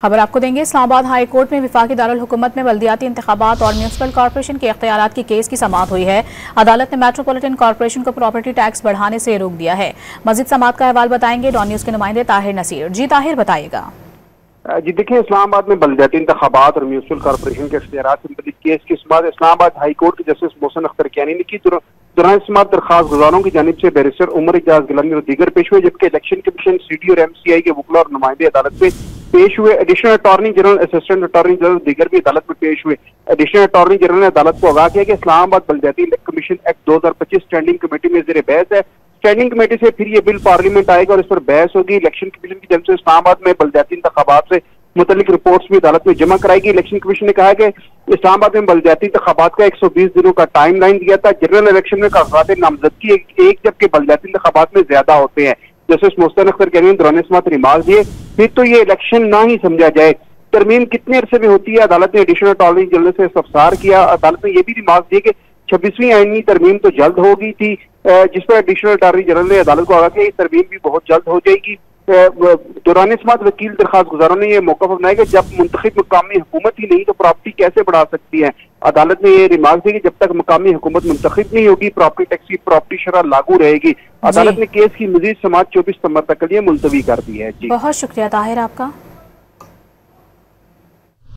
खबर आपको देंगे। इस्लामाबाद हाई कोर्ट में विफाकी दारुल हुकूमत में बल्दियाती इंतखाबात और म्यूनसिपल कॉर्पोरेशन के इख्तियारात की केस की समाअत हुई है। अदालत ने मेट्रोपॉलिटन कॉर्पोरेशन को प्रॉपर्टी टैक्स बढ़ाने से रोक दिया है। मजीद समाअत का अहवाल बताएंगे डॉन न्यूज के नुमाइंदे ताहिर नसीर। जी ताहिर, बताइएगा। जी देखिए, इस्लामाबाद में बल्दियाती इंतखाबात और म्यूनसिपल कॉर्पोरेशन के इख्तियारात से मुतल्लिक केस की समाअत इस्लामाबाद हाई कोर्ट के जस्टिस मोहसिन अख्तर कियानी ने की। दौरान समाअत दरखास्त गुजारों की जानिब से बैरिस्टर उमर इजाज गिलानी और दीगर पेश हुए, जबकि इलेक्शन कमीशन, सीडी और MCI के वकला और नुमाइंदे अदालत में पेश हुए। Additional attorney general, assistant attorney general दीगर भी अदालत में पेश हुए। एडिशनल अटॉर्नी जनरल ने अदालत को आगाह किया कि इस्लामाबाद बल्दियाती कमीशन एक्ट 2025 स्टैंडिंग कमेटी में ज़ेर बहस है। स्टैंडिंग कमेटी से फिर ये बिल पार्लियामेंट आएगा और इस पर बहस होगी। इलेक्शन कमीशन की जानिब से इस्लामाबाद में बल्दियाती इंतखाबात से मुतल्लिक रिपोर्ट्स भी अदालत में जमा कराएगी। इलेक्शन कमीशन ने कहा है कि इस्लामाबाद में बल्दियाती इंतखाबात का 120 दिनों का टाइम लाइन दिया था। जनरल इलेक्शन में कागजात नामजदगी एक, जबकि बल्दियाती इंतखाबात में ज्यादा होते हैं। जस्टिस मोहसिन अख्तर कियानी ने दौरान समाअत रिमार्क दिए, फिर तो ये इलेक्शन ना ही समझा जाए। तरमीम कितने अरसे में होती है, अदालत ने एडिशनल अटॉर्नी जनरल से इस्तफसार किया। अदालत ने यह भी रिमार्क दिए कि 26वीं आईनी तरमीम तो जल्द होगी थी, जिस पर एडिशनल अटॉर्नी जनरल ने अदालत को आगाह किया कि तरमीम भी बहुत जल्द हो जाएगी। दौरान समाअत वकील दरखास्त गुजारों ने यह मौका अपनाया कि जब मुंतखब मकामी हुकूमत ही नहीं तो प्रॉपर्टी कैसे बढ़ा सकती है। अदालत ने यह रिमार्क दी कि जब तक मकामी हुकूमत मुंतखब नहीं होगी प्रॉपर्टी टैक्स की प्रॉपर्टी शरह लागू रहेगी। अदालत ने केस की मजीद समाअत 24 सितंबर तक के लिए मुलतवी कर दी है। जी, बहुत शुक्रिया ताहिर आपका।